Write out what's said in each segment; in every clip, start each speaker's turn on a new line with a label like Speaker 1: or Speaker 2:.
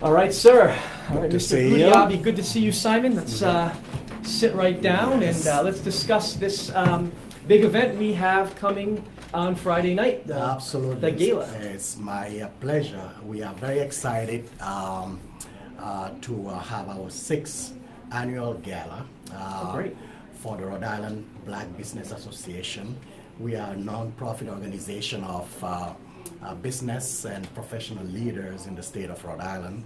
Speaker 1: All right, sir. All right,
Speaker 2: to
Speaker 1: Mr.
Speaker 2: see you.
Speaker 1: Goudiaby, good to see you, Simon. Let's sit right down and let's discuss this big event we have coming on Friday night.
Speaker 2: Absolutely.
Speaker 1: The gala.
Speaker 2: It's my pleasure. We are very excited to have our 6th annual gala
Speaker 1: Great.
Speaker 2: for the Rhode Island Black Business Association. We are a non-profit organization of business and professional leaders in the state of Rhode Island,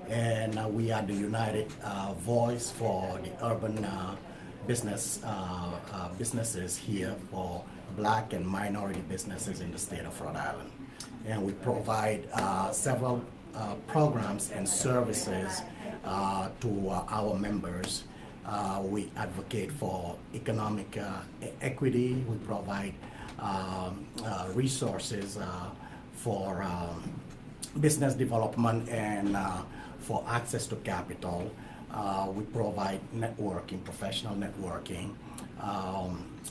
Speaker 2: and we are the united voice for the urban businesses here for black and minority businesses in the state of Rhode Island. And we provide several programs and services to our members. We advocate for economic equity. We provide resources for business development and for access to capital. We provide networking, professional networking.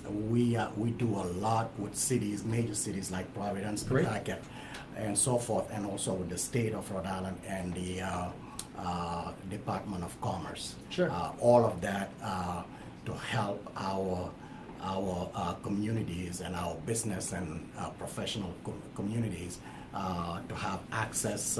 Speaker 2: We do a lot with cities, major cities like Providence, Pawtucket, and so forth, and also with the state of Rhode Island and the Department of Commerce.
Speaker 1: Sure.
Speaker 2: All of that to help our communities and our business and professional communities to have access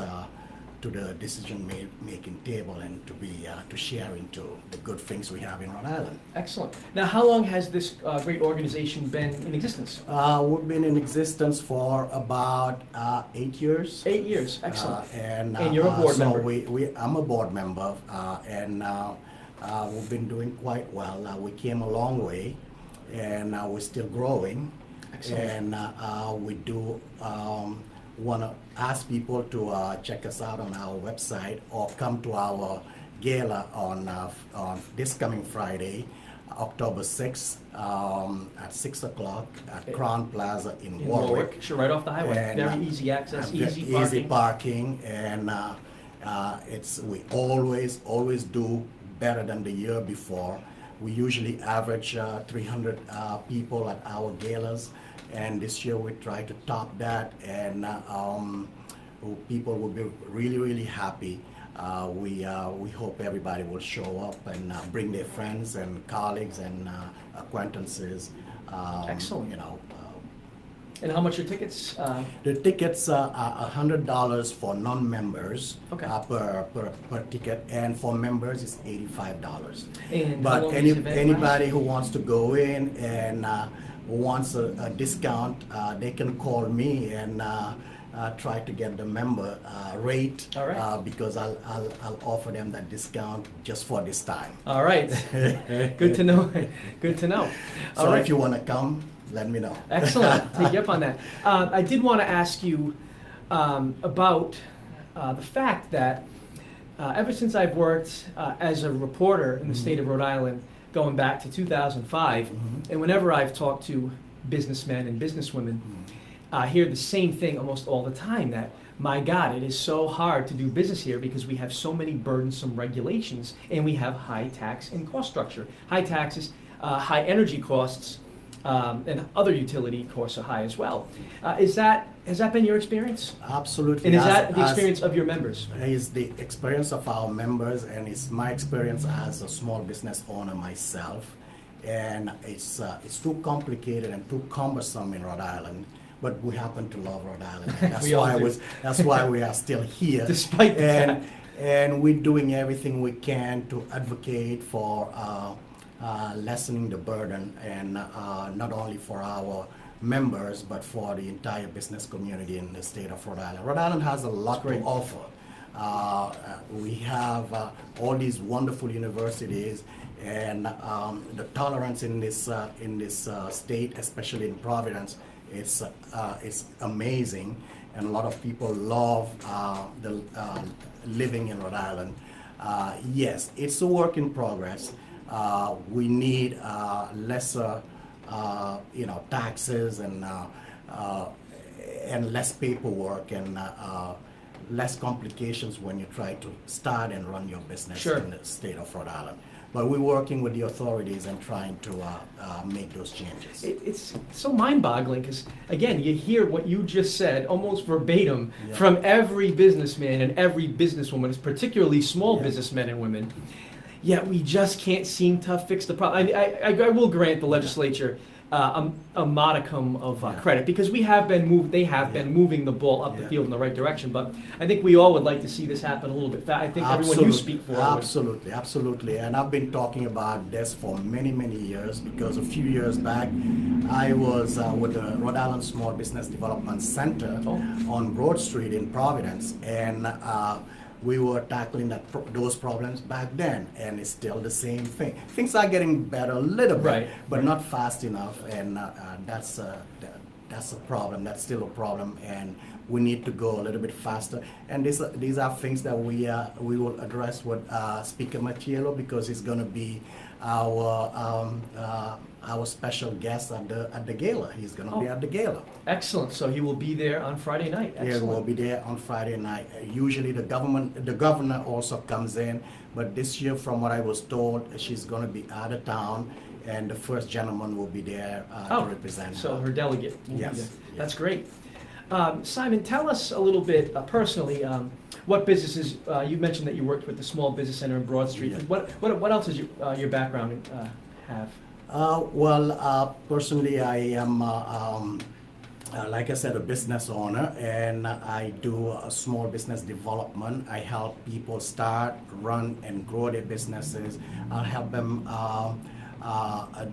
Speaker 2: to the decision-making table and to be to share into the good things we have in Rhode Island.
Speaker 1: Excellent. Now, how long has this great organization been in existence?
Speaker 2: We've been in existence for about 8 years.
Speaker 1: 8 years. Excellent.
Speaker 2: And
Speaker 1: you're a board member.
Speaker 2: I'm a board member, and we've been doing quite well. We came a long way, and we're still growing.
Speaker 1: Excellent.
Speaker 2: And we do want to ask people to check us out on our website or come to our gala on this coming Friday, October 6th at 6 o'clock at Crown Plaza in Warwick.
Speaker 1: Sure, right off the highway.
Speaker 2: And,
Speaker 1: very easy access, easy parking.
Speaker 2: Easy parking, and we always do better than the year before. We usually average 300 people at our galas, and this year we try to top that, and people will be really happy. We hope everybody will show up and bring their friends and colleagues and acquaintances.
Speaker 1: Excellent.
Speaker 2: You know.
Speaker 1: And how much are tickets?
Speaker 2: The tickets are $100 for non-members.
Speaker 1: Okay.
Speaker 2: Per ticket, and for members it's $85.
Speaker 1: And
Speaker 2: but
Speaker 1: how long does the event
Speaker 2: anybody who wants to go in and wants a discount, they can call me and try to get the member rate.
Speaker 1: All right.
Speaker 2: Because I'll offer them that discount just for this time.
Speaker 1: All right. Good to know. Good to know. All
Speaker 2: So
Speaker 1: right.
Speaker 2: if you want to come, let me know.
Speaker 1: Excellent. Take you up on that. I did want to ask you about the fact that ever since I've worked as a reporter in the state of Rhode Island, going back to 2005, and whenever I've talked to businessmen and businesswomen, I hear the same thing almost all the time, that, my God, it is so hard to do business here because we have so many burdensome regulations and we have high tax and cost structure. High taxes, high energy costs, and other utility costs are high as well. Has that been your experience?
Speaker 2: Absolutely.
Speaker 1: And is that the experience of your members?
Speaker 2: It's the experience of our members, and it's my experience as a small business owner myself. And it's too complicated and too cumbersome in Rhode Island. But we happen to love Rhode Island. That's why we are still here.
Speaker 1: Despite the fact.
Speaker 2: And we're doing everything we can to advocate for lessening the burden, and not only for our members, but for the entire business community in the state of Rhode Island. Rhode Island has a lot to offer. We have all these wonderful universities, and the tolerance in this state, especially in Providence, it's amazing, and a lot of people love living in Rhode Island. Yes, it's a work in progress. We need lesser, taxes and less paperwork and less complications when you try to start and run your business
Speaker 1: Sure.
Speaker 2: in the state of Rhode Island. But we're working with the authorities and trying to make those changes.
Speaker 1: It's so mind-boggling because, again, you hear what you just said almost verbatim
Speaker 2: Yeah.
Speaker 1: from every businessman and every businesswoman, particularly small
Speaker 2: Yeah.
Speaker 1: businessmen and women. Yet we just can't seem to fix the problem. I will grant the legislature a modicum of
Speaker 2: Yeah.
Speaker 1: credit because they have been moving the ball up the
Speaker 2: Yeah.
Speaker 1: field in the right direction. But I think we all would like to see this happen a little bit faster. I think everyone you speak for would.
Speaker 2: Absolutely, absolutely. And I've been talking about this for many, many years because a few years back, I was with the Rhode Island Small Business Development Center on Broad Street in Providence, and we were tackling those problems back then, and it's still the same thing. Things are getting better a little bit,
Speaker 1: Right.
Speaker 2: but not fast enough, and that's a problem. That's still a problem, and we need to go a little bit faster. And these are things that we will address with Speaker Mattiello because he's going to be our special guest at the gala. He's going to be at the gala.
Speaker 1: Excellent. So he will be there on Friday night.
Speaker 2: Yeah,
Speaker 1: Excellent.
Speaker 2: we'll be there on Friday night. Usually the governor also comes in, but this year, from what I was told, she's going to be out of town, and the first gentleman will be there to represent
Speaker 1: So
Speaker 2: her.
Speaker 1: her delegate. will be
Speaker 2: Yes,
Speaker 1: there.
Speaker 2: yes.
Speaker 1: That's great. Simon, tell us a little bit personally. What businesses you mentioned that you worked with the Small Business Center in Broad Street.
Speaker 2: Yeah.
Speaker 1: What else does your background have?
Speaker 2: Personally, I am, like I said, a business owner, and I do small business development. I help people start, run, and grow their businesses. I'll help them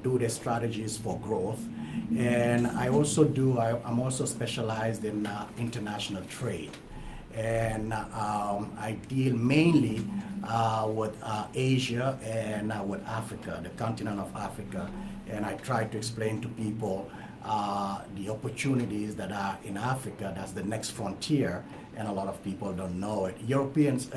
Speaker 2: do their strategies for growth. And I also I'm also specialized in international trade. And I deal mainly with Asia and with Africa, the continent of Africa. And I try to explain to people the opportunities that are in Africa. That's the next frontier, and a lot of people don't know it. The Europeans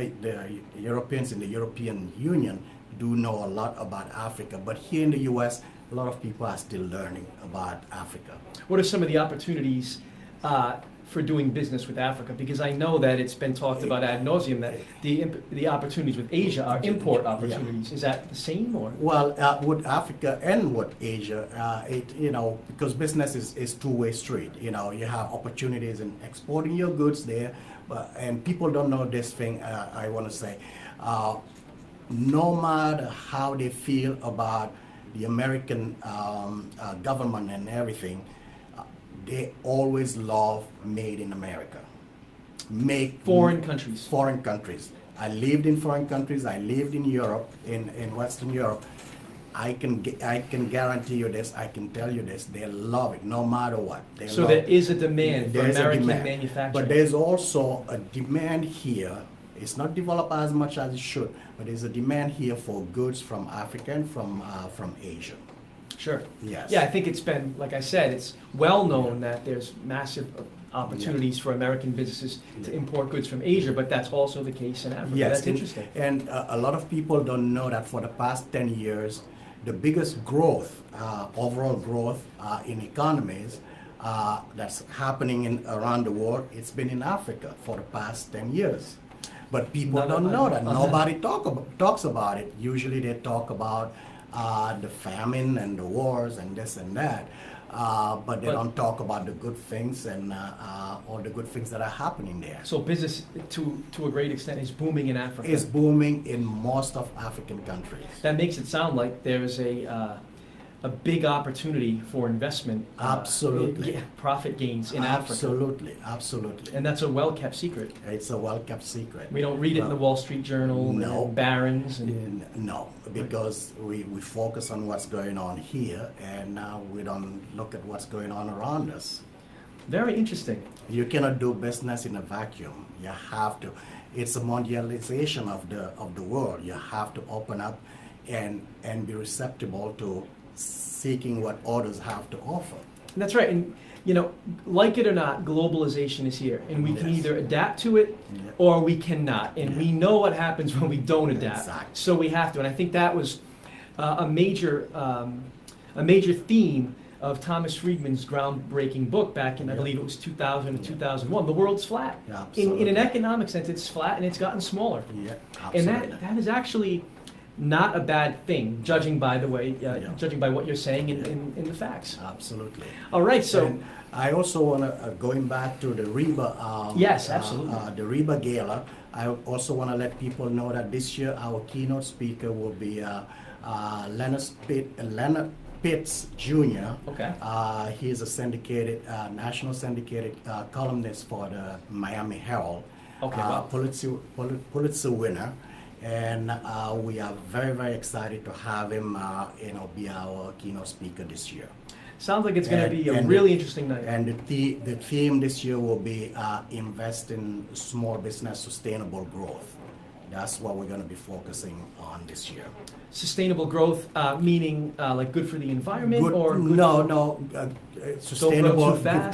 Speaker 2: in the European Union do know a lot about Africa, but here in the U.S., a lot of people are still learning about Africa.
Speaker 1: What are some of the opportunities for doing business with Africa? Because I know that it's been talked about ad nauseum that the opportunities with Asia are import opportunities. Yeah. Is that the same or?
Speaker 2: Well, with Africa and with Asia, because business is two-way street. You have opportunities in exporting your goods there, and people don't know this thing. I want to say, no matter how they feel about the American government and everything, they always love made in America.
Speaker 1: Foreign countries.
Speaker 2: Foreign countries. I lived in foreign countries. I lived in Europe, in Western Europe. I can guarantee you this. I can tell you this. They love it, no matter what.
Speaker 1: So there is a demand for American manufacturing.
Speaker 2: But there's also a demand here. It's not developed as much as it should, but there's a demand here for goods from Africa and from Asia.
Speaker 1: Sure.
Speaker 2: Yes.
Speaker 1: Yeah, I think it's been, like I said, it's well known that there's massive opportunities for American businesses to import goods from Asia, but that's also the case in Africa.
Speaker 2: Yes,
Speaker 1: that's interesting.
Speaker 2: And a lot of people don't know that for the past 10 years, the biggest growth, overall growth in economies that's happening around the world, it's been in Africa for the past 10 years. But people don't know that. Nobody talks about it. Usually they talk about the famine and the wars and this and that, but they don't talk about the good things and all the good things that are happening there.
Speaker 1: So business, to a great extent, is booming in Africa.
Speaker 2: It's booming in most of African countries.
Speaker 1: That makes it sound like there's a big opportunity for investment.
Speaker 2: Absolutely.
Speaker 1: Profit gains in Africa.
Speaker 2: Absolutely, absolutely.
Speaker 1: And that's a well-kept secret.
Speaker 2: It's a well-kept secret.
Speaker 1: We don't read it in the Wall Street Journal,
Speaker 2: No.
Speaker 1: and Barron's. And
Speaker 2: No, because we focus on what's going on here, and we don't look at what's going on around us.
Speaker 1: Very interesting.
Speaker 2: You cannot do business in a vacuum. You have to. It's a mondialization of the world. You have to open up and be receptive to seeking what others have to offer.
Speaker 1: That's right. And, like it or not, globalization is here. And we can
Speaker 2: Yes.
Speaker 1: either adapt to it or we cannot. And we know what happens when we don't adapt.
Speaker 2: Exactly.
Speaker 1: So we have to. And I think that was a major theme of Thomas Friedman's groundbreaking book back in, I believe it was 2000 and 2001. The world's flat.
Speaker 2: Yeah,
Speaker 1: in an economic sense, it's flat and it's gotten smaller.
Speaker 2: Yeah,
Speaker 1: And
Speaker 2: absolutely.
Speaker 1: that is actually not a bad thing, judging by the way,
Speaker 2: Yeah.
Speaker 1: judging by what you're saying in the facts.
Speaker 2: Absolutely.
Speaker 1: All right, so
Speaker 2: And I also want to, going back to the Reba,
Speaker 1: Yes, absolutely.
Speaker 2: The Reba Gala, I also want to let people know that this year our keynote speaker will be Leonard Pitts Jr.
Speaker 1: Okay.
Speaker 2: He is a syndicated, national syndicated columnist for the Miami Herald.
Speaker 1: Okay, wow.
Speaker 2: Pulitzer winner. And we are very, very excited to have him, be our keynote speaker this year.
Speaker 1: Sounds like it's going to be a
Speaker 2: And
Speaker 1: really interesting night.
Speaker 2: And the theme this year will be invest in small business sustainable growth. That's what we're going to be focusing on this year.
Speaker 1: Sustainable growth, meaning like good for the environment,
Speaker 2: Good-
Speaker 1: or good
Speaker 2: no, sustainable
Speaker 1: too fast?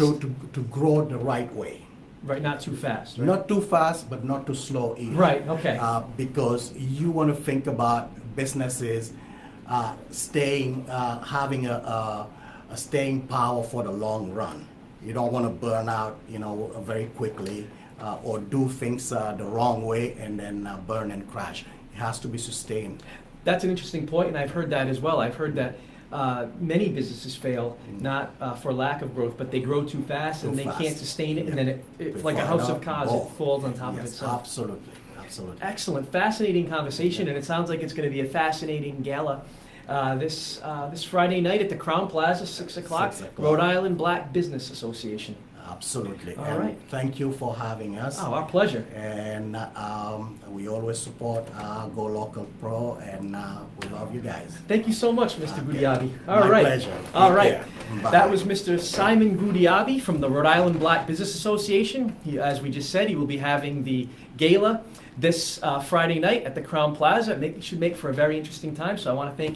Speaker 2: to grow the right way.
Speaker 1: right? Not too fast. Right?
Speaker 2: Not too fast, but not too slow either.
Speaker 1: Right. Okay.
Speaker 2: Because you want to think about businesses having a staying power for the long run. You don't want to burn out, very quickly, or do things the wrong way and then burn and crash. It has to be sustained.
Speaker 1: That's an interesting point, and I've heard that as well. I've heard that many businesses fail not for lack of growth, but they grow too fast and
Speaker 2: Too
Speaker 1: they
Speaker 2: fast.
Speaker 1: can't sustain it, and
Speaker 2: Yeah.
Speaker 1: then it's like a
Speaker 2: Fall
Speaker 1: house of
Speaker 2: down,
Speaker 1: cards.
Speaker 2: fall.
Speaker 1: It falls on top of
Speaker 2: Yes,
Speaker 1: itself.
Speaker 2: absolutely, absolutely.
Speaker 1: Excellent, fascinating conversation, and it sounds like it's going to be a fascinating gala this Friday night at the Crown Plaza, 6 o'clock.
Speaker 2: 6 o'clock.
Speaker 1: Rhode Island Black Business Association.
Speaker 2: Absolutely.
Speaker 1: All
Speaker 2: And
Speaker 1: right.
Speaker 2: thank you for having us.
Speaker 1: Oh, our pleasure.
Speaker 2: And we always support Go Local Pro, and we love you guys.
Speaker 1: Thank you so much, Mr.
Speaker 2: Okay.
Speaker 1: Goudiaby.
Speaker 2: My
Speaker 1: All right.
Speaker 2: pleasure.
Speaker 1: All
Speaker 2: Take
Speaker 1: right.
Speaker 2: care. Bye.
Speaker 1: That was Mr. Simon Goudiaby from the Rhode Island Black Business Association. As we just said, he will be having the gala this Friday night at the Crown Plaza. It should make for a very interesting time, so I want to thank